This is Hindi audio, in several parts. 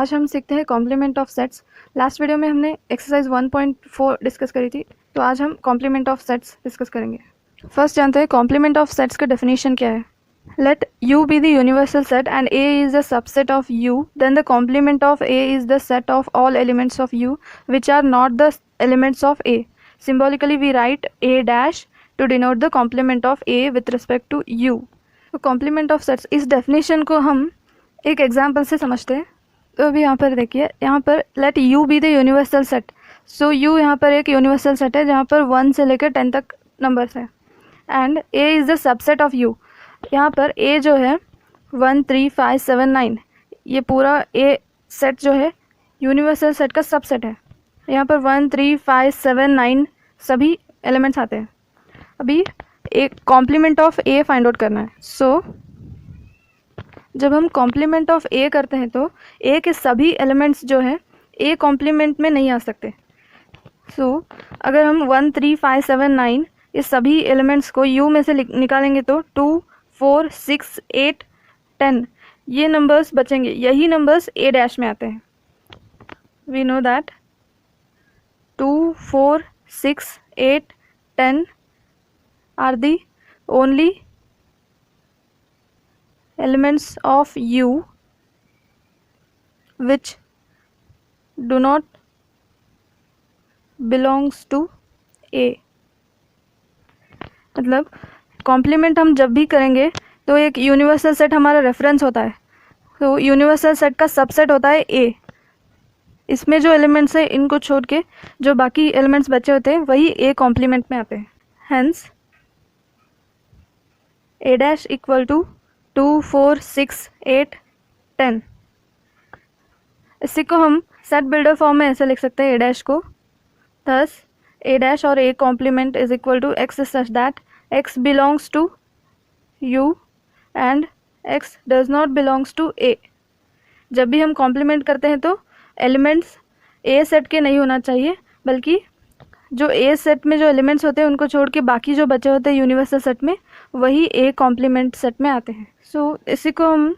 आज हम सीखते हैं complement of sets. Last video में हमने एक्सरसाइज 1.4 डिस्कस करी थी, तो आज हम कॉम्प्लीमेंट ऑफ सेट्स डिस्कस करेंगे। फर्स्ट जानते हैं कॉम्प्लीमेंट ऑफ सेट्स का डेफिनेशन क्या है। Let U be the universal set and A is a subset of U, then the complement of A is the set of all elements of U which are not the elements of A. Symbolically we write A dash to denote the complement of A with respect to U. तो complement of sets, इस definition को हम एक example से समझते हैं। तो अभी यहाँ पर देखिए, यहाँ पर let U be the universal set. So U यहाँ पर एक यूनिवर्सल सेट है जहाँ पर 1 से लेकर 10 तक नंबर्स हैं and A is the subset of U. यहाँ पर A जो है 1 3 5 7 9, ये पूरा A सेट जो है यूनिवर्सल सेट का सबसेट है। यहाँ पर 1 3 5 7 9 सभी एलिमेंट्स आते हैं। अभी एक complement of A find out करना है। सो जब हम कॉम्प्लीमेंट ऑफ A करते हैं तो A के सभी एलिमेंट्स जो हैं A कॉम्प्लीमेंट में नहीं आ सकते। सो अगर हम 1 3 5 7 9 इस सभी एलिमेंट्स को U में से निकालेंगे तो 2 4 6 8 10 ये नंबर्स बचेंगे। यही नंबर्स A डैश में आते हैं। We know that 2 4 6 8 10 are the only elements of U which do not belongs to A. मतलब कॉम्प्लीमेंट हम जब भी करेंगे तो एक यूनिवर्सल सेट हमारा रेफरेंस होता है, तो यूनिवर्सल सेट का सबसेट होता है A. इसमें जो एलिमेंट्स है इनको छोड़ के जो बाकी एलिमेंट्स बचे होते हैं वही A कॉम्प्लीमेंट में आते हैं। Hence A dash equal to 2 4 6 8 10। इसी को हम सेट बिल्डर फॉर्म में ऐसे लिख सकते हैं A डैश को। थस A डैश और A complement is equal to X such that X belongs to U and X does not belongs to A। जब भी हम कॉम्प्लीमेंट करते हैं तो एलिमेंट्स A सेट के नहीं होना चाहिए, बल्कि जो A सेट में जो एलिमेंट्स होते हैं उनको छोड़ के बाकी जो बचे होते हैं यूनिवर्सल सेट में वही A कॉम्प्लीमेंट सेट में आते हैं। सो इसी को हम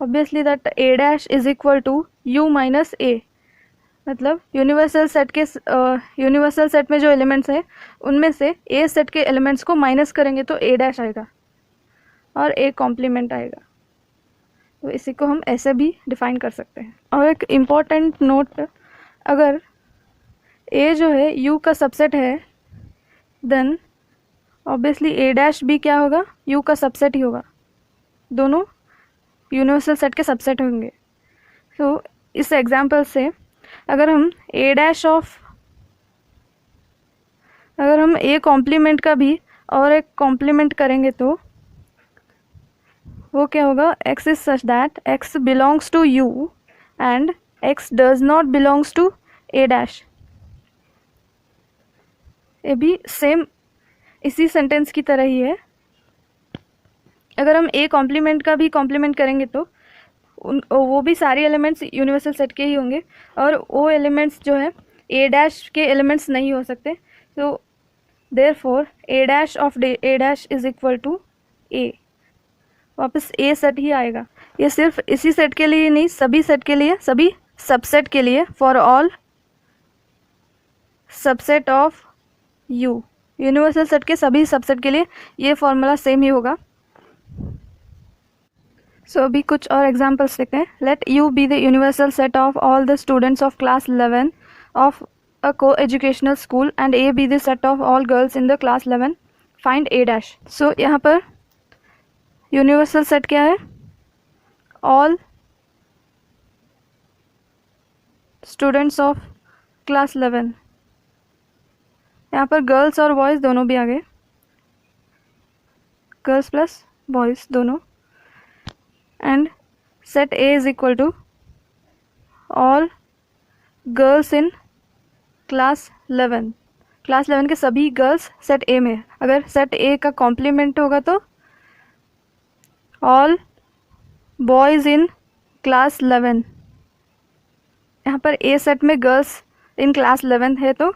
obviously that A dash is equal to U minus A, मतलब यूनिवर्सल सेट में जो एलिमेंट्स हैं उनमें से A सेट के एलिमेंट्स को माइनस करेंगे तो A डैश आएगा और A कॉम्प्लीमेंट आएगा। तो इसी को हम ऐसे भी डिफाइन कर सकते हैं। और एक इम्पॉर्टेंट नोट, अगर A जो है U का सबसेट है देन ऑब्वियसली A डैश भी क्या होगा, U का सबसेट ही होगा। दोनों यूनिवर्सल सेट के सबसेट होंगे। तो इस एग्जांपल से अगर हम A कॉम्प्लीमेंट का भी और एक कॉम्प्लीमेंट करेंगे तो वो क्या होगा, X is such that X belongs to U and X does not belongs to A dash. ये भी सेम इसी सेंटेंस की तरह ही है। अगर हम A कॉम्प्लीमेंट का भी कॉम्प्लीमेंट करेंगे तो वो भी सारे एलिमेंट्स यूनिवर्सल सेट के ही होंगे और वो एलिमेंट्स जो है A डैश के एलिमेंट्स नहीं हो सकते। तो therefore A dash of A dash is equal to A, वापस A सेट ही आएगा। ये सिर्फ इसी सेट के लिए नहीं, सभी सेट के लिए, सभी सबसेट के लिए, for all subset of U, universal set के सभी सबसेट के लिए ये फॉर्मूला सेम ही होगा। सो अभी कुछ और एग्जांपल्स देखते हैं। Let U be the universal set of all the students of class 11 of a coeducational school and A be the set of all girls in the class 11, find A dash. So यहाँ पर यूनिवर्सल सेट क्या है, ऑल स्टूडेंट्स ऑफ क्लास 11। यहाँ पर गर्ल्स और बॉयज़ दोनों भी आ गए, गर्ल्स प्लस बॉयज़ दोनों। And set A is equal to all girls in class 11। Class 11 के सभी गर्ल्स सेट A में। अगर सेट A का कॉम्प्लीमेंट होगा तो ऑल बॉयज़ इन क्लास 11। यहाँ पर A सेट में गर्ल्स इन क्लास 11 है तो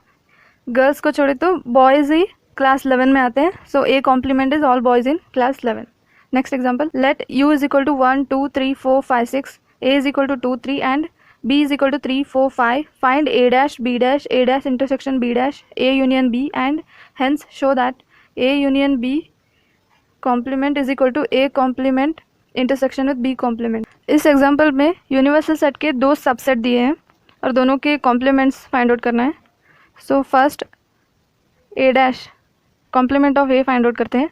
गर्ल्स को छोड़े तो बॉयज़ ही क्लास 11 में आते हैं। So A complement is all boys in class 11। Next example, let u is equal to 1 2 3 4 5 6, a is equal to 2 3 and b is equal to 3 4 5, find a dash b dash a dash intersection b dash a union b and hence show that a union b complement is equal to a complement intersection with b complement. इस एग्जाम्पल में यूनिवर्सल सेट के दो सबसेट दिए हैं और दोनों के कॉम्प्लीमेंट्स फाइंड आउट करना है। So first a dash complement of a find out करते हैं।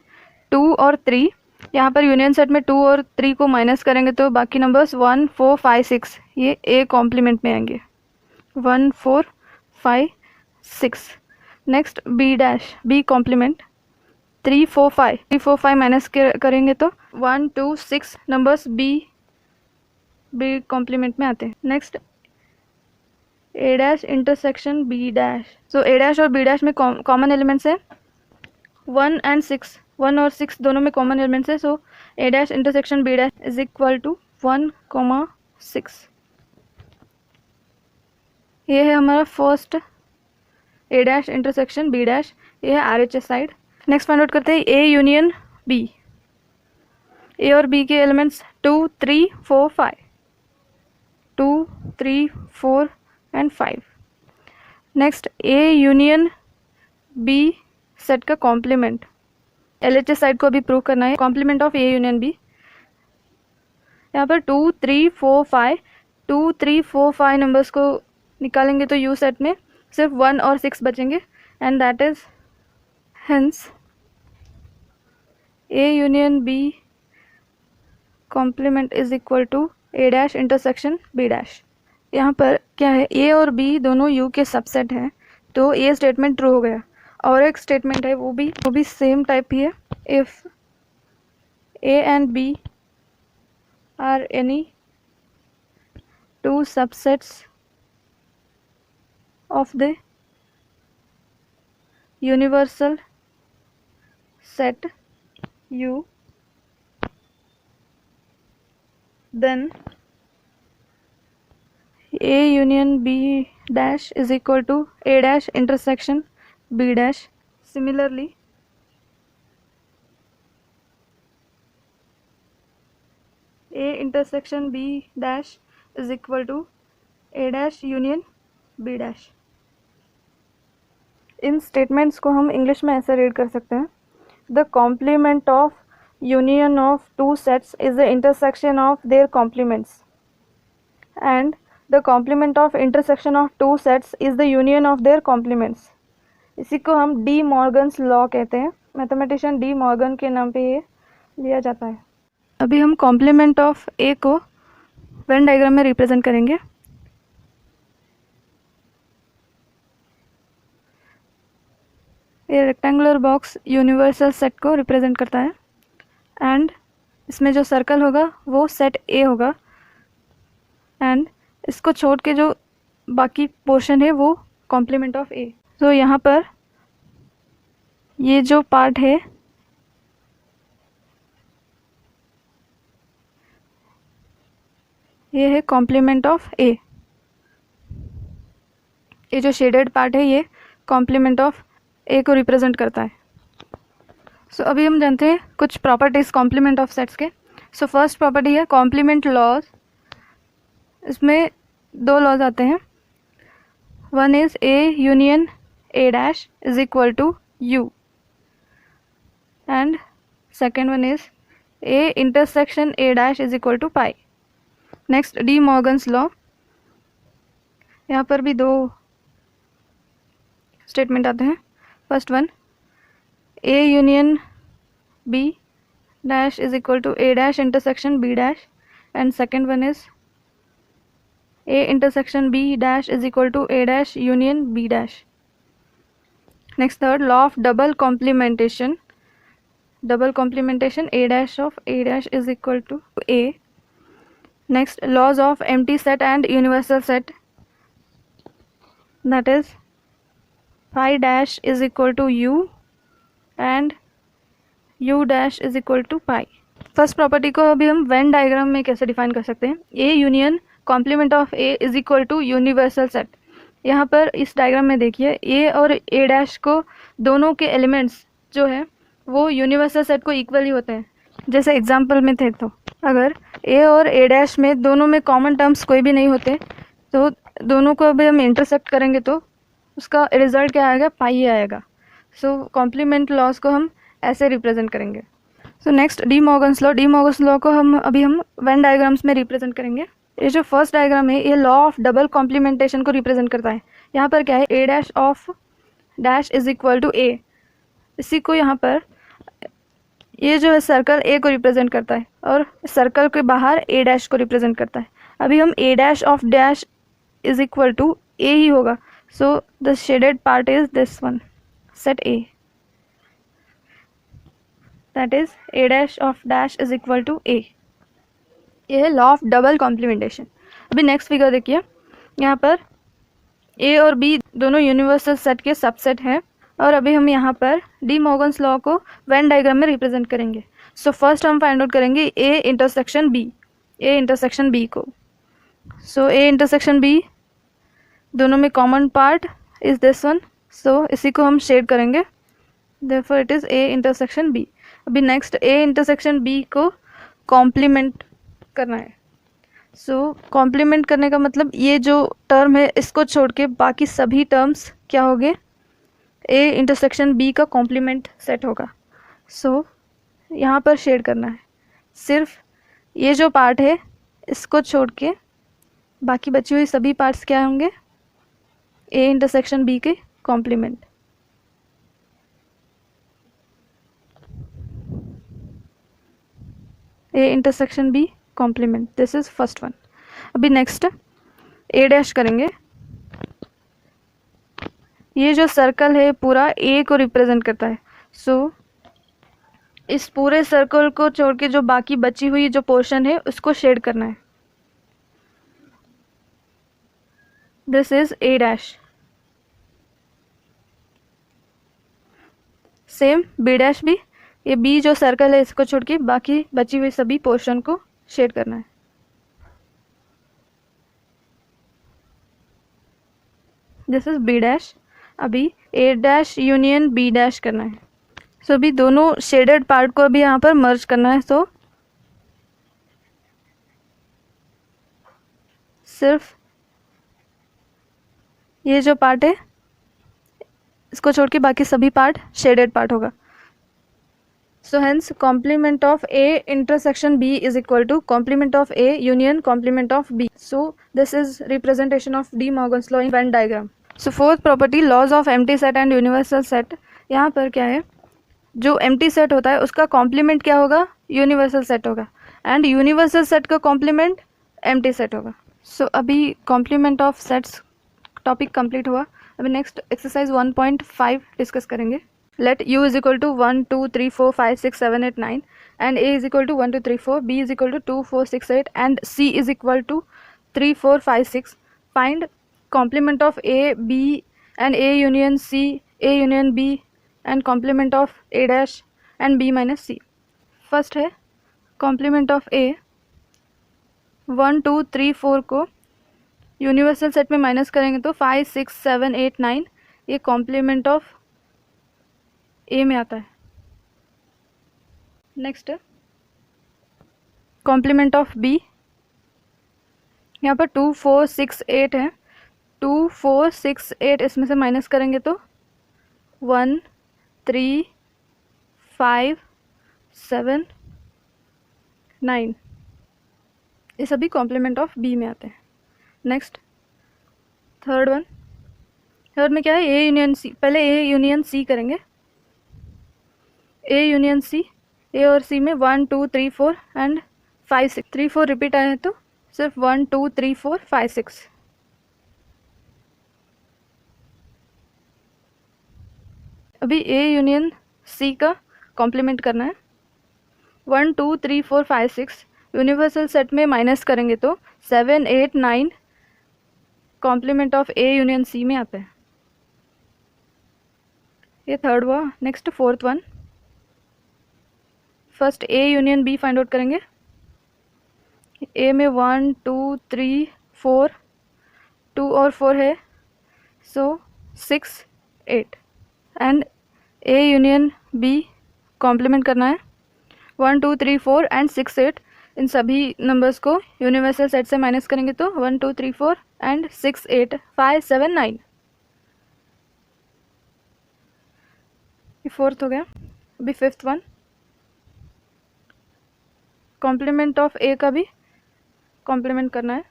2 और 3, यहाँ पर यूनियन सेट में 2 और 3 को माइनस करेंगे तो बाकी नंबर्स 1 4 5 6 ये a कॉम्प्लीमेंट में आएंगे, 1 4 5 6। Next b dash b complement, 3 4 5 3 4 5 minus करेंगे तो 1 2 6 नंबर्स b कॉम्प्लीमेंट में आते हैं। Next a dash intersection b dash, so a dash और b डैश में कॉमन एलिमेंट्स है 1 एंड 6, 1 और 6 दोनों में कॉमन एलिमेंट्स है। So a dash intersection b dash is equal to 1 6। ये है हमारा first a dash intersection b dash, ये है RHS side. Next find out करते हैं a यूनियन b। a और b के elements 2 3 4 5, 2 3 4 and 5। Next a union b set का कॉम्प्लीमेंट, LHS साइड को अभी प्रूव करना है। Complement of a union b, यहाँ पर 2 3 4 5 2 3 4 5 नंबर्स को निकालेंगे तो u सेट में सिर्फ 1 और 6 बचेंगे and that is hence a union b complement is equal to a dash intersection b dash. यहाँ पर क्या है, a और b दोनों u के सबसेट हैं तो ये स्टेटमेंट ट्रू हो गया। और एक स्टेटमेंट है वो भी सेम टाइप ही है, if a and b are any two subsets of the universal set u, then a union b dash is equal to a dash intersection b dash. Similarly, a intersection b dash is equal to a dash union b dash. इन स्टेटमेंट्स को हम इंग्लिश में ऐसे रीड कर सकते हैं, the complement of union of two sets is the intersection of their complements and the complement of intersection of two sets is the union of their complements. इसी को हम डी मॉर्गन्स लॉ कहते हैं, मैथमेटिशियन डी मॉर्गन के नाम पे ये लिया जाता है। अभी हम कॉम्प्लीमेंट ऑफ ए को वेन डायग्राम में रिप्रेजेंट करेंगे। ये रेक्टेंगुलर बॉक्स यूनिवर्सल सेट को रिप्रेजेंट करता है एंड इसमें जो सर्कल होगा वो सेट ए होगा एंड इसको छोड़ के जो बाकी पोर्शन है वो कॉम्प्लीमेंट ऑफ ए। तो यहाँ पर ये जो पार्ट है ये है कॉम्प्लीमेंट ऑफ ए, ये जो शेडेड पार्ट है ये कॉम्प्लीमेंट ऑफ ए को रिप्रेजेंट करता है। सो अभी हम जानते हैं कुछ प्रॉपर्टीज कॉम्प्लीमेंट ऑफ सेट्स के। सो फर्स्ट प्रॉपर्टी है कॉम्प्लीमेंट लॉज। इसमें दो लॉज आते हैं, one is A union a dash is equal to u and second one is a intersection a dash is equal to pi. Next De Morgan's law, यहाँ पर भी दो स्टेटमेंट आते हैं। First one a union b dash is equal to a dash intersection b dash and second one is a intersection b dash is equal to a dash union b dash. Next third law of double complementation a dash of a dash is equal to a. Next laws of empty set and universal set, that is phi dash is equal to u and u dash is equal to pi. First property को अभी हम वेन डायग्राम में कैसे डिफाइन कर सकते हैं, A union complement of A is equal to universal set. यहाँ पर इस डायग्राम में देखिए ए और ए डैश को दोनों के एलिमेंट्स जो है वो यूनिवर्सल सेट को इक्वली होते हैं। जैसे एग्जाम्पल में थे, तो अगर ए और ए डैश में दोनों में कॉमन टर्म्स कोई भी नहीं होते तो दोनों को अभी हम इंटरसेक्ट करेंगे तो उसका रिजल्ट क्या आएगा, पाई आएगा। सो कॉम्प्लीमेंट लॉज को हम ऐसे रिप्रेजेंट करेंगे। So next D Morgan's law को हम वेन डायग्राम्स में रिप्रेजेंट करेंगे। ये जो फर्स्ट डायग्राम है ये लॉ ऑफ डबल कॉम्प्लीमेंटेशन को रिप्रेजेंट करता है। यहाँ पर क्या है, A dash of dash is equal to A, इसी को यहाँ पर ये जो है सर्कल ए को रिप्रेजेंट करता है और सर्कल के बाहर ए डैश को रिप्रेजेंट करता है। अभी हम A dash of dash is equal to A ही होगा, so the shaded part is this one, set A, that is A dash of dash is equal to A. ये है लॉ ऑफ डबल कॉम्प्लीमेंटेशन। अभी नेक्स्ट फिगर देखिए, यहाँ पर ए और बी दोनों यूनिवर्सल सेट के सबसेट हैं और अभी हम यहाँ पर डी मॉर्गन्स लॉ को वेन डायग्राम में रिप्रेजेंट करेंगे। सो फर्स्ट हम फाइंड आउट करेंगे ए इंटरसेक्शन बी को। सो ए इंटरसेक्शन बी, दोनों में common part is this one, so इसी को हम शेड करेंगे, therefore it is A intersection B. अभी नेक्स्ट ए इंटरसेक्शन बी को कॉम्प्लीमेंट करना है। सो कॉम्प्लीमेंट करने का मतलब ये जो टर्म है इसको छोड़ के बाकी सभी टर्म्स क्या होंगे, ए इंटरसेक्शन बी का कॉम्प्लीमेंट सेट होगा। सो यहाँ पर शेड करना है, सिर्फ ये जो पार्ट है इसको छोड़ के बाकी बची हुई सभी पार्ट्स क्या होंगे, ए इंटरसेक्शन बी के complement. A intersection B complement, this is first one. अभी नेक्स्ट ए डैश करेंगे। ये जो सर्कल है पूरा ए को रिप्रेजेंट करता है, सो इस पूरे सर्कल को छोड़ के जो बाकी बची हुई जो पोर्शन है उसको शेड करना है, this is A dash. Same B dash भी, ये बी जो सर्कल है इसको छोड़ के बाकी बची हुई सभी पोर्शन को शेड करना है। This is B dash. अभी A dash union B dash करना है। सो अभी दोनों शेडेड पार्ट को अभी यहाँ पर मर्ज करना है, तो सिर्फ ये जो पार्ट है इसको छोड़ के बाकी सभी पार्ट शेडेड पार्ट होगा। So hence complement of A intersection B is equal to complement of A union complement of B. So this is representation of De Morgan's law in Venn diagram. So fourth property, laws of empty set and universal set. यहाँ पर क्या है, जो एम्प्टी सेट होता है उसका कॉम्प्लीमेंट क्या होगा, यूनिवर्सल सेट होगा, एंड यूनिवर्सल सेट का कॉम्प्लीमेंट एम्प्टी सेट होगा। सो अभी complement of sets topic complete हुआ। अभी नेक्स्ट एक्सरसाइज 1.5 डिस्कस करेंगे। Let u is equal to 1 2 3 4 5 6 7 8 9 and a is equal to 1 2 3 4, b is equal to 2 4 6 8 and c is equal to 3 4 5 6। Find complement of a b and a union c, a union b and complement of a dash and b minus c। First है कॉम्प्लीमेंट ऑफ a, 1 2 3 4 को यूनिवर्सल सेट में माइनस करेंगे तो 5 6 7 8 9 ये कॉम्प्लीमेंट ऑफ ए में आता है। नेक्स्ट कॉम्प्लीमेंट ऑफ बी, यहाँ पर 2 4 6 8 है, 2 4 6 8 इसमें से माइनस करेंगे तो 1 3 5 7 9, ये सभी कॉम्प्लीमेंट ऑफ बी में आते हैं। नेक्स्ट थर्ड वन, थर्ड में क्या है, ए यूनियन सी। पहले ए यूनियन सी करेंगे, ए यूनियन सी, ए और सी में 1 2 3 4 एंड 5 6, 3 4 रिपीट आए हैं तो सिर्फ 1 2 3 4 5 6। अभी ए यूनियन सी का कॉम्प्लीमेंट करना है, 1 2 3 4 5 6 यूनिवर्सल सेट में माइनस करेंगे तो 7 8 9 complement of A union C में आता है। ये थर्ड हुआ। Next fourth one, first A union B find out करेंगे। ए में 1 2 3 4, 2 और 4 है, so 6 8 and A union B complement करना है, 1 2 3 4 एंड 6 8, इन सभी नंबर्स को यूनिवर्सल सेट से माइनस करेंगे तो 1 2 3 4 एंड 6 8 5 7 9, ये फोर्थ हो गया। अभी फिफ्थ वन, कॉम्प्लीमेंट ऑफ ए का भी कॉम्प्लीमेंट करना है।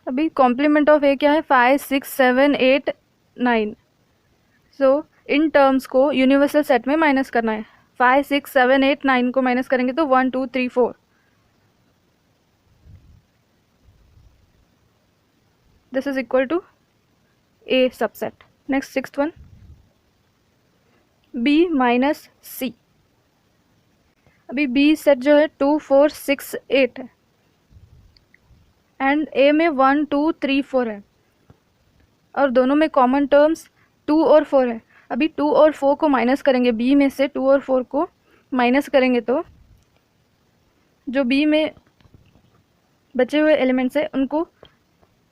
अभी कॉम्प्लीमेंट ऑफ ए क्या है, 5 6 7 8 9, सो इन टर्म्स को यूनिवर्सल सेट में माइनस करना है। 5 6 7 8 9 को माइनस करेंगे तो 1 2 3 4, this is equal to A subset. Next sixth one, B minus C. अभी बी सेट जो है 2 4 6 8 है एंड ए में 1 2 3 4 है और दोनों में कॉमन टर्म्स 2 और 4 है। अभी 2 और 4 को माइनस करेंगे, बी में से 2 और 4 को माइनस करेंगे तो जो बी में बचे हुए एलिमेंट्स है उनको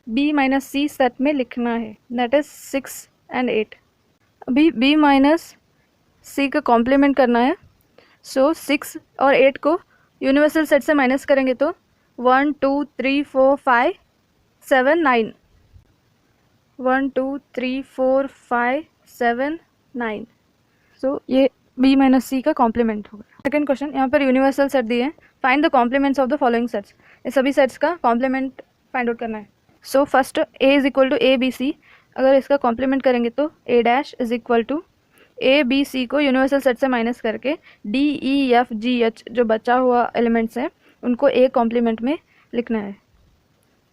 बी माइनस सी सेट में लिखना है, दैट इज 6 एंड 8। अभी बी माइनस सी का कॉम्प्लीमेंट करना है, सो 6 और 8 को यूनिवर्सल सेट से माइनस करेंगे तो 1 2 3 4 5 7 9, 1 2 3 4 5 7 9, सो ये बी माइनस सी का कॉम्प्लीमेंट होगा। सेकेंड क्वेश्चन, यहाँ पर यूनिवर्सल सेट दिए हैं, find the complements of the following sets. ये सभी सेट्स का कॉम्प्लीमेंट फाइंड आउट करना है। So first A is equal to A B C, अगर इसका कॉम्प्लीमेंट करेंगे तो A dash is equal to A B C को यूनिवर्सल सेट से माइनस करके D E F G H जो बचा हुआ एलिमेंट्स हैं उनको ए कॉम्प्लीमेंट में लिखना है,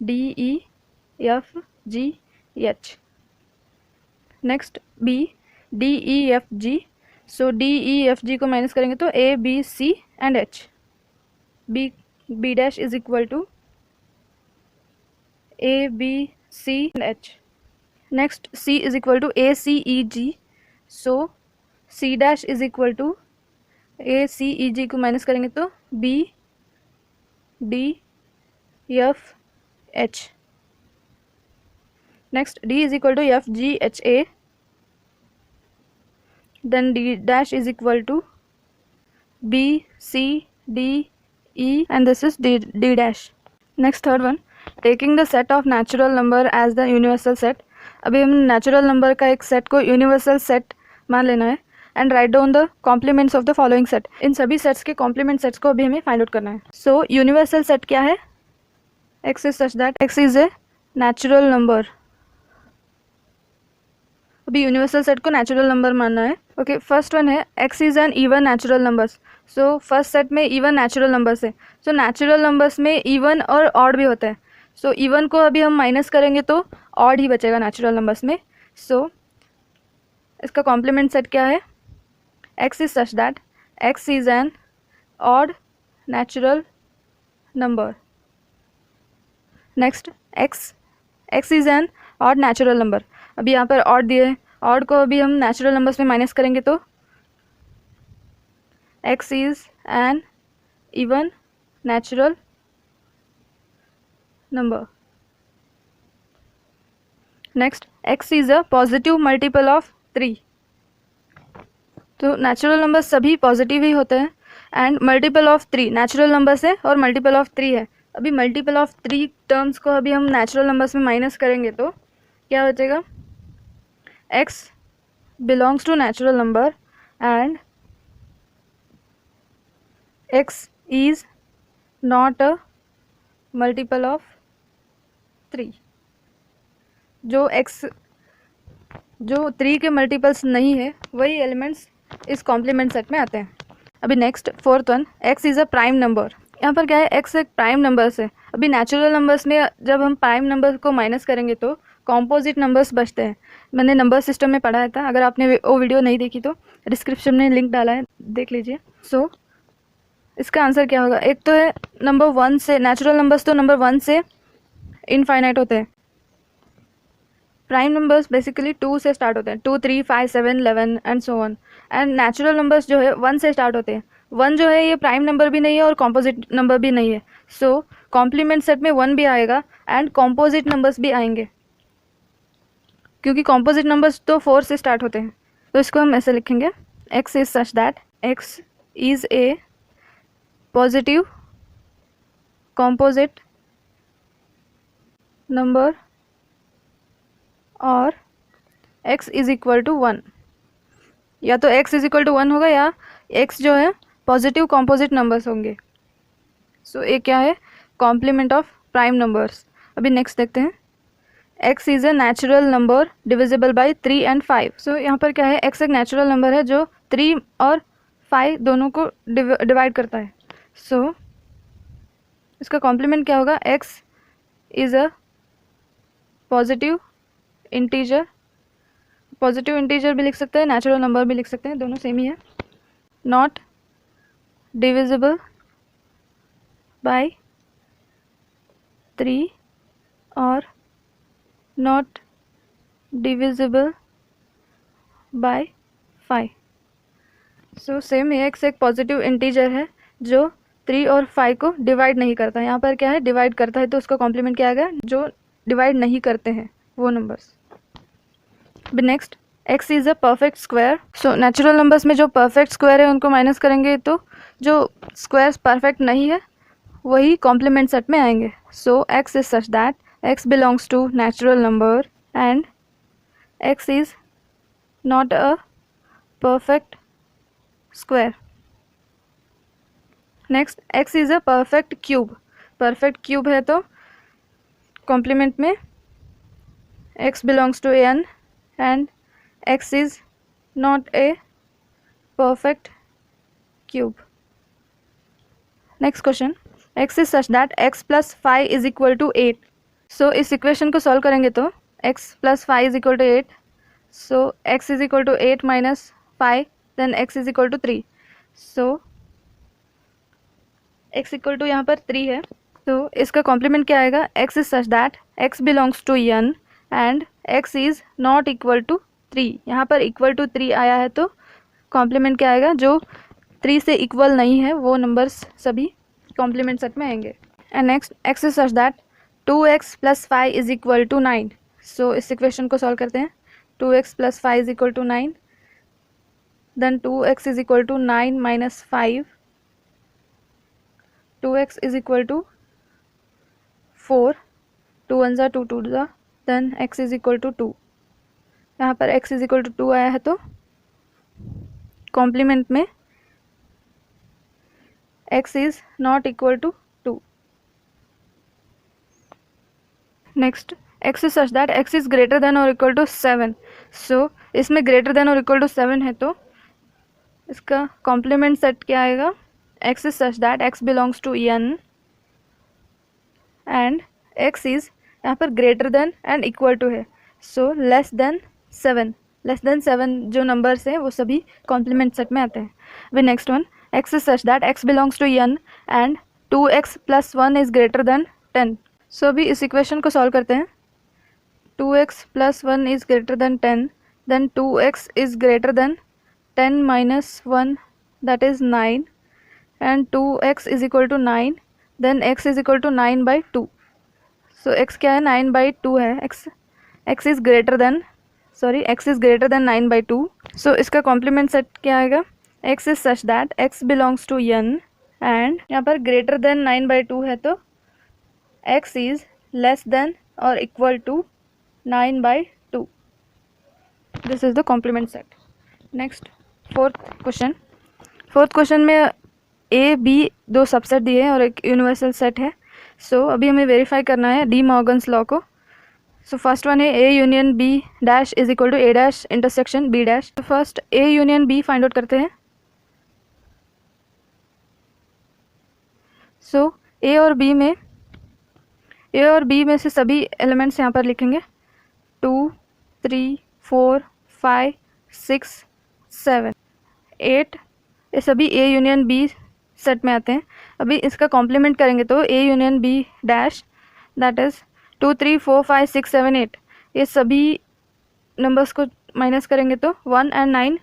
D E F G H. Next B D E F G, so D E F G को माइनस करेंगे तो A B C and H, B B dash is equal to A B C and H. Next C is equal to A C E G, so C dash is equal to A C E G को माइनस करेंगे तो B D F H. Next D is equal to F G H A, then D dash is equal to B C D E and this is D dash. Next third one, taking the set of natural number as the universal set. अभी हम नेचुरल नंबर का एक सेट को यूनिवर्सल सेट मान लेना है and write down the complements of the following set. इन सभी सेट्स के कॉम्प्लीमेंट सेट्स को अभी हमें फाइंड आउट करना है। सो यूनिवर्सल सेट क्या है, x is such that x is a natural number. अभी यूनिवर्सल सेट को नेचुरल नंबर मानना है। ओके, फर्स्ट वन है x is an even natural numbers. So first set में इवन नेचुरल नंबर्स है, सो नेचुरल नंबर्स में इवन और ऑड भी होता है। सो इवन को अभी हम माइनस करेंगे तो ऑड ही बचेगा नेचुरल नंबर्स में। सो इसका कॉम्प्लीमेंट सेट क्या है, x is such that x is an odd natural number. Next x is an odd natural number। अभी यहाँ पर odd दिए हैं, odd को अभी हम natural numbers में माइनस करेंगे तो x is an even natural number। Next x is a positive multiple of 3। तो नेचुरल नंबर सभी पॉजिटिव ही होते हैं and multiple of 3 natural numbers है और मल्टीपल ऑफ 3 है। अभी मल्टीपल ऑफ 3 टर्म्स को अभी हम नेचुरल नंबर्स में माइनस करेंगे तो क्या बचेगा, x belongs to natural number and x is not a multiple of 3। जो 3 के मल्टीपल्स नहीं है वही एलिमेंट्स इस कॉम्प्लीमेंट सेट में आते हैं। अभी next fourth one, x is a prime number. यहाँ पर क्या है, x एक प्राइम नंबर्स है। अभी नेचुरल नंबर्स में जब हम प्राइम नंबर को माइनस करेंगे तो कॉम्पोजिट नंबर्स बचते हैं। मैंने नंबर सिस्टम में पढ़ाया था, अगर आपने वो वीडियो नहीं देखी तो डिस्क्रिप्शन में लिंक डाला है, देख लीजिए। सो इसका आंसर क्या होगा, एक तो है नंबर 1 से, नेचुरल नंबर्स तो नंबर 1 से इनफाइनाइट होते हैं। प्राइम नंबर्स बेसिकली 2 से स्टार्ट होते हैं, 2 3 5 7 11 and so on. And natural numbers जो है 1 से स्टार्ट होते हैं। 1 जो है ये प्राइम नंबर भी नहीं है और कॉम्पोजिट नंबर भी नहीं है। सो कॉम्प्लीमेंट सेट में 1 भी आएगा एंड कॉम्पोजिट नंबर्स भी आएंगे, क्योंकि कॉम्पोजिट नंबर्स तो 4 से स्टार्ट होते हैं। तो इसको हम ऐसे लिखेंगे, x is such that x is a positive composite number और x इज इक्वल टू 1, या तो x इज इक्वल टू 1 होगा या x जो है पॉजिटिव कॉम्पोजिट नंबर्स होंगे। सो ये क्या है, कॉम्प्लीमेंट ऑफ प्राइम नंबर्स। अभी नेक्स्ट देखते हैं, x is a natural number divisible by 3 and 5। सो यहाँ पर क्या है, x एक नेचुरल नंबर है जो 3 और 5 दोनों को डिवाइड करता है। सो इसका कॉम्प्लीमेंट क्या होगा, x is a positive integer, positive integer भी लिख सकते हैं, नेचुरल नंबर भी लिख सकते हैं, दोनों सेम ही है। नॉट डिविजिबल बाय 3 और not divisible by 5। So same है, x एक पॉजिटिव इंटीजर है जो 3 और 5 को डिवाइड नहीं करता है। यहाँ पर क्या है, डिवाइड करता है, तो उसका कॉम्प्लीमेंट क्या आ गया, जो डिवाइड नहीं करते हैं वो numbers. Next, x is a perfect square. So natural numbers में जो परफेक्ट स्क्वायर है उनको माइनस करेंगे तो जो स्क्वायर्स परफेक्ट नहीं है वही कॉम्प्लीमेंट सेट में आएंगे। So x is such that x belongs to natural number and x is not a perfect square. Next, x is a perfect cube. Perfect cube है तो कॉम्प्लीमेंट में x belongs to n and x is not a perfect cube. Next question, x is such that x plus 5 is equal to 8. So इस इक्वेशन को सॉल्व करेंगे तो x plus 5 is equal to 8. So x is equal to 8 minus 5, then x is equal to 3. So x equal to यहाँ पर 3 है, तो इसका कॉम्प्लीमेंट क्या आएगा, x is such that x belongs to n and x is not equal to 3। यहाँ पर इक्वल टू 3 आया है तो कॉम्प्लीमेंट क्या आएगा, जो 3 से इक्वल नहीं है वो नंबर्स सभी कॉम्प्लीमेंट सेट में आएंगे। And next, x is such that 2x plus 5 is equal to 9। So इस इक्वेशन को सॉल्व करते हैं, 2x plus 5 is equal to 9, then 2x is equal to 9 minus 5, 2x is equal to 4, 2 1 2 2 then x is equal to 2। यहाँ पर x इज इक्वल टू 2 आया है तो कॉम्प्लीमेंट में x is not equal to 2। Next, x is such that x is greater than और इक्वल टू 7। सो इसमें ग्रेटर देन और इक्वल टू 7 है तो इसका कॉम्प्लीमेंट सेट क्या आएगा, x is such that x belongs to n and x is यहाँ पर greater than and equal to है, so less than 7। Less than 7 जो नंबर्स हैं वो सभी कॉम्प्लीमेंट सेट में आते हैं। वे next one, x is such that x belongs to n and 2x plus 1 is greater than 10। So अभी इस इक्वेशन को सॉल्व करते हैं, 2x plus 1 is greater than 10, then 2x is greater than 10 minus 1 that is 9 and 2x is equal to 9, then x is equal to 9 by 2। So x क्या है, 9 by 2 है, x is greater than x is greater than 9 by 2। So इसका कॉम्प्लीमेंट सेट क्या आएगा, x is such that x belongs to n and यहाँ पर ग्रेटर देन 9 by 2 है तो x इज लेस देन और equal to 9 by 2। This is the complement set. Next, fourth question में a b दो सबसेट दिए हैं और एक यूनिवर्सल सेट है। सो अभी हमें वेरीफाई करना है डी मॉर्गन्स लॉ को। सो फर्स्ट वन है a union b dash is equal to a dash intersection b dash. तो first a union b find out करते हैं। सो a और b में से सभी एलिमेंट्स यहाँ पर लिखेंगे, 2 3 4 5 6 7 8, ये सभी a यूनियन b सेट में आते हैं। अभी इसका कॉम्प्लीमेंट करेंगे तो a union b dash that is 2 3 4 5 6 7 8, ये सभी नंबर्स को माइनस करेंगे तो 1 and 9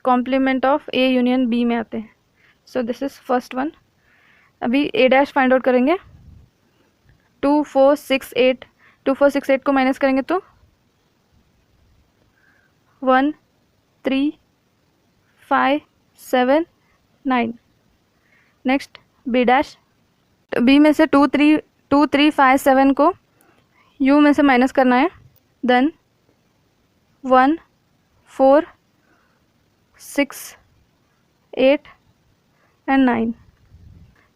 complement of a union b में आते हैं। So this is first one. अभी a डैश फाइंड आउट करेंगे, 2 4 6 8, 2 4 6 8 को माइनस करेंगे तो 1 3 5 7 9। नेक्स्ट बी डैश, बी में से 2 3 5 7 को यू में से माइनस करना है, then 1 4 6 8 and 9।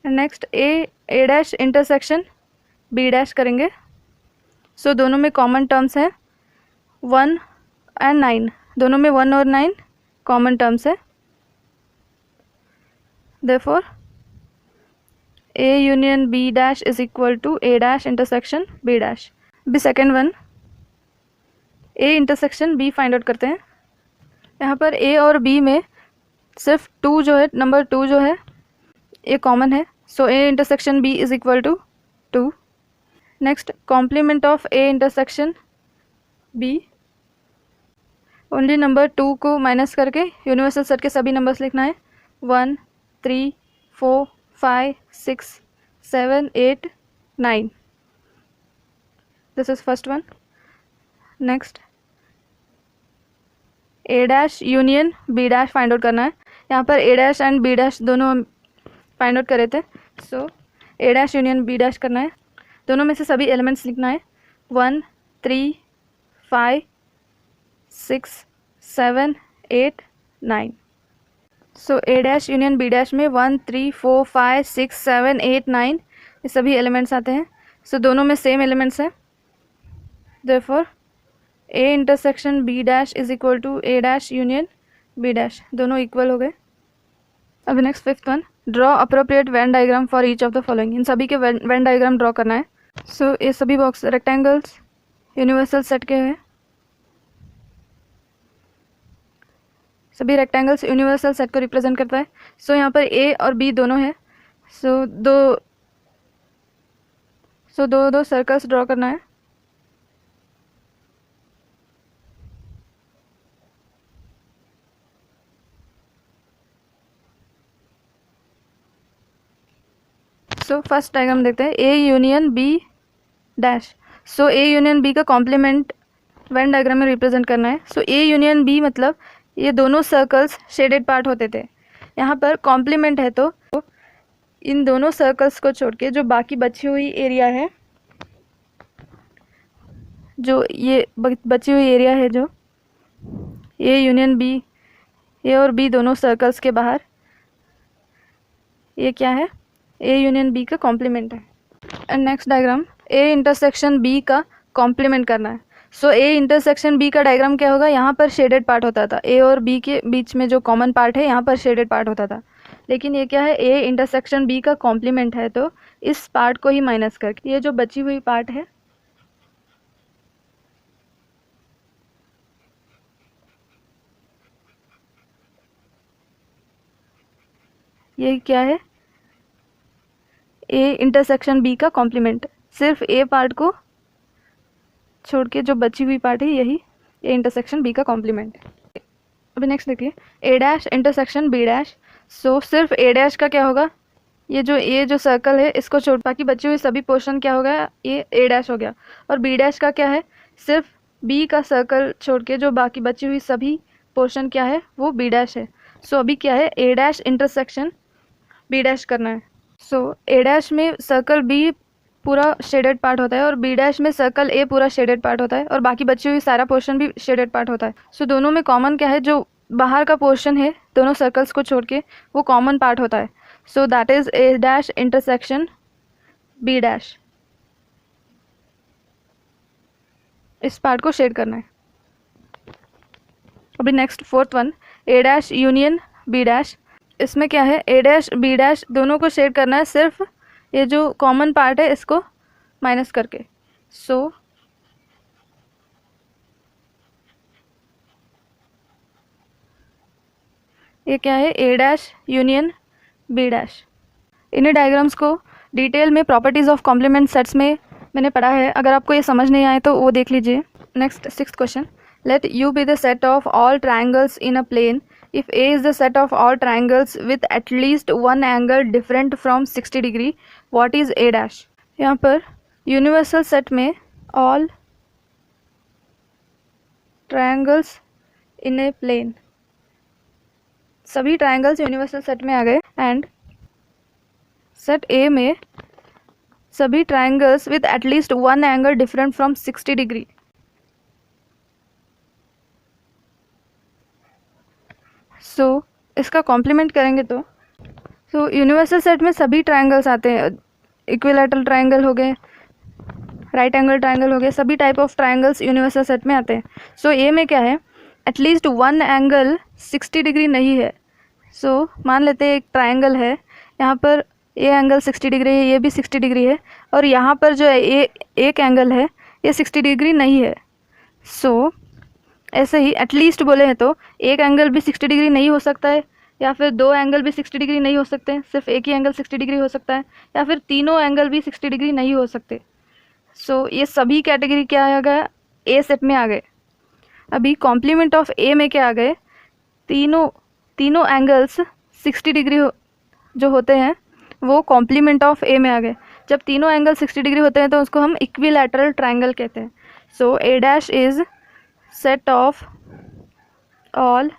Next A dash intersection B dash करेंगे। सो दोनों में कॉमन टर्म्स है 1 एंड 9, दोनों में 1 और 9 कॉमन टर्म्स है। Therefore A union B dash is equal to A dash intersection B dash. B second one, A intersection B find out करते हैं। यहाँ पर ए और बी में सिर्फ 2 जो है, नंबर 2 जो है ये कॉमन है, so A intersection B is equal to 2। Next complement of A intersection B, only number 2 को माइनस करके यूनिवर्सल सेट के सभी नंबर्स लिखना है, 1 3 4 5 6 7 8 9। This is first one. Next A dash union B dash find out करना है। यहाँ पर A dash and B dash दोनों हम फाइंड आउट करे थे, so A dash union B dash करना है। दोनों में से सभी एलिमेंट्स लिखना है, 1 3 5 6 7 8 9। सो A dash union B dash में 1 3 4 5 6 7 8 9 ये सभी एलिमेंट्स आते हैं। सो दोनों में सेम एलिमेंट्स हैं, therefore A intersection B dash is equal to A dash union B dash, दोनों इक्वल हो गए। अब next fifth one, draw appropriate Venn diagram for each of the following. इन सभी के वेन डायग्राम ड्रॉ करना है। सो ये सभी बॉक्स रेक्टेंगल्स यूनिवर्सल सेट के हैं, सभी रेक्टेंगल्स यूनिवर्सल सेट को रिप्रेजेंट करता है। सो यहाँ पर ए और बी दोनों है, सो दो सर्कल्स ड्रॉ करना है। सो फर्स्ट डायग्राम देखते हैं, A union B dash. So A union B का कॉम्प्लीमेंट वेन डायग्राम में रिप्रेजेंट करना है। सो ए यूनियन बी मतलब ये दोनों सर्कल्स शेडेड पार्ट होते थे, यहाँ पर कॉम्प्लीमेंट है तो इन दोनों सर्कल्स को छोड़ के जो बाकी बची हुई एरिया है, जो ये बची हुई एरिया है, जो ए यूनियन बी, ए और बी दोनों सर्कल्स के बाहर, ये क्या है, ए यूनियन बी का कॉम्प्लीमेंट है। And next diagram, A intersection B का कॉम्प्लीमेंट करना है। सो ए इंटरसेक्शन बी का डायग्राम क्या होगा, यहाँ पर शेडेड पार्ट होता था, ए और बी के बीच में जो कॉमन पार्ट है यहाँ पर शेडेड पार्ट होता था, लेकिन ये क्या है, ए इंटरसेक्शन बी का कॉम्प्लीमेंट है तो इस पार्ट को ही माइनस करके ये जो बची हुई पार्ट है ये क्या है, ए इंटरसेक्शन बी का कॉम्प्लीमेंट। सिर्फ ए पार्ट को छोड़ के जो बची हुई पार्ट है यही ए इंटरसेक्शन बी का कॉम्प्लीमेंट है। अभी नेक्स्ट देखिए, ए डैश इंटरसेक्शन बी डैश। सो सिर्फ ए डैश का क्या होगा, ये जो सर्कल है इसको छोड़ बाकी बची हुई सभी पोर्शन क्या हो गया, ये ए डैश हो गया। और बी डैश का क्या है, सिर्फ बी का सर्कल छोड़ के जो बाकी बची हुई सभी पोर्शन क्या है वो बी डैश है। सो अभी क्या है, A dash intersection B dash करना है। सो ए डैश में सर्कल बी पूरा शेडेड पार्ट होता है और बी डैश में सर्कल ए पूरा शेडेड पार्ट होता है और बाकी बची हुई सारा पोर्शन भी शेडेड पार्ट होता है। सो दोनों में कॉमन क्या है, जो बाहर का पोर्शन है दोनों सर्कल्स को छोड़ के वो कॉमन पार्ट होता है। So that is A dash intersection B dash, इस पार्ट को शेड करना है। अभी next fourth one, A dash union B dash. इसमें क्या है, ए डैश बी डैश दोनों को शेड करना है, सिर्फ ये जो कॉमन पार्ट है इसको माइनस करके। सो ये क्या है, A dash union B dash. इन्हीं डायग्राम्स को डिटेल में प्रॉपर्टीज़ ऑफ कॉम्प्लीमेंट सेट्स में मैंने पढ़ा है, अगर आपको ये समझ नहीं आए तो वो देख लीजिए। Next sixth question, let U be the set of all triangles in a plane if A is the set of all triangles with at least one angle different from 60 degree, what is A dash? यहाँ पर यूनिवर्सल सेट में all triangles in a plane सभी ट्राइंगल्स यूनिवर्सल सेट में आ गए एंड सेट ए में सभी triangles with at least one angle different from 60 degree. So इसका कॉम्प्लीमेंट करेंगे तो यूनिवर्सल सेट में सभी ट्राइंगल्स आते हैं, इक्विलैटरल ट्राइंगल हो गए, राइट एंगल ट्राइंगल हो गए, सभी type of triangles universal set में आते हैं। सो ए में क्या है, एटलीस्ट वन एंगल 60 डिग्री नहीं है। सो मान लेते हैं एक ट्राइंगल है, यहाँ पर ये एंगल 60 डिग्री है, ये भी 60 डिग्री है, और यहाँ पर जो है एक एंगल है ये 60 डिग्री नहीं है। सो ऐसे ही एटलीस्ट बोले हैं तो एक एंगल भी 60 डिग्री नहीं हो सकता है, या फिर दो एंगल भी 60 डिग्री नहीं हो सकते हैं, सिर्फ एक ही एंगल 60 डिग्री हो सकता है, या फिर तीनों एंगल भी 60 डिग्री नहीं हो सकते। सो ये सभी कैटेगरी क्या आ गया, ए सेट में आ गए। अभी कॉम्प्लीमेंट ऑफ ए में क्या आ गए, तीनों एंगल्स 60 डिग्री जो होते हैं वो कॉम्प्लीमेंट ऑफ ए में आ गए। जब तीनों एंगल 60 डिग्री होते हैं तो उसको हम इक्विलैटरल ट्राइंगल कहते हैं। So A dash is set of all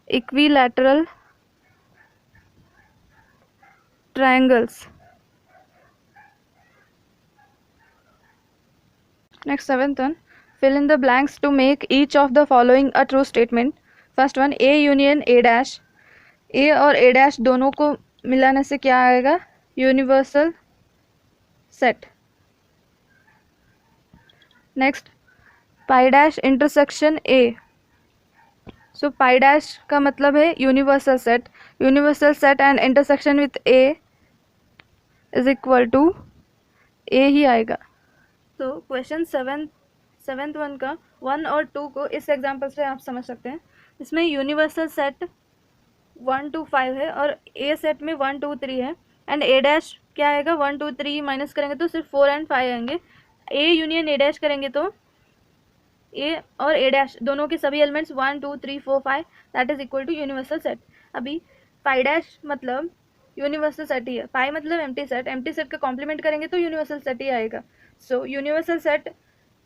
equilateral triangles. Next, seventh one, fill in the blanks to make each of the following a true statement. First one, A union A dash. A और A dash दोनों को मिलाने से क्या आएगा, universal set. Next, pi dash intersection A. So pi dash का मतलब है universal set and intersection with A is equal to A ही आएगा। तो क्वेश्चन सेवेंथ वन का 1 और 2 को इस एग्जांपल से आप समझ सकते हैं। इसमें यूनिवर्सल सेट 1 2 5 है और ए सेट में 1 2 3 है, एंड ए डैश क्या आएगा, 1 2 3 माइनस करेंगे तो सिर्फ 4 एंड 5 आएंगे। ए यूनियन ए डैश करेंगे तो ए और ए डैश दोनों के सभी elements 1 2 3 4 5 that is equal to universal set. अभी पाई डैश मतलब यूनिवर्सल सेट ही है, पाई मतलब एम्प्टी सेट का कॉम्प्लीमेंट करेंगे तो यूनिवर्सल सेट ही आएगा। सो यूनिवर्सल सेट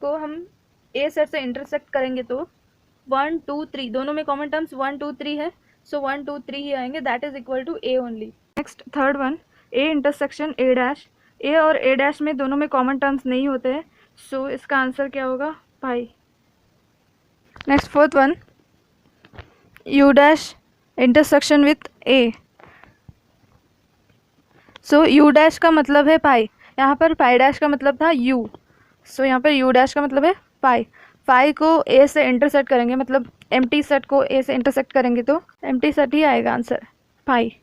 को हम ए सेट से इंटरसेक्ट करेंगे तो 1 2 3 दोनों में कॉमन टर्म्स 1 2 3 है, सो 1 2 3 ही आएंगे, that is equal to A only. Next third one, A intersection A dash. A और ए डैश में दोनों में कॉमन टर्म्स नहीं होते हैं, सो इसका आंसर क्या होगा, pi. Next fourth one, U dash intersection with A. So U dash का मतलब है पाई, यहाँ पर पाई डैश का मतलब था यू, सो यहाँ पर यू डैश का मतलब है पाई। पाई को ए से इंटरसेक्ट करेंगे, मतलब एम्प्टी सेट को ए से इंटरसेक्ट करेंगे तो एम्प्टी सेट ही आएगा आंसर, पाई।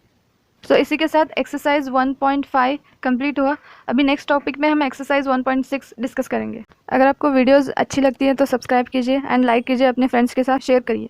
सो इसी के साथ एक्सरसाइज 1.5 कंप्लीट हुआ। अभी नेक्स्ट टॉपिक में हम एक्सरसाइज 1.6 डिस्कस करेंगे। अगर आपको वीडियोस अच्छी लगती है तो सब्सक्राइब कीजिए एंड लाइक कीजिए, अपने फ्रेंड्स के साथ शेयर करिए।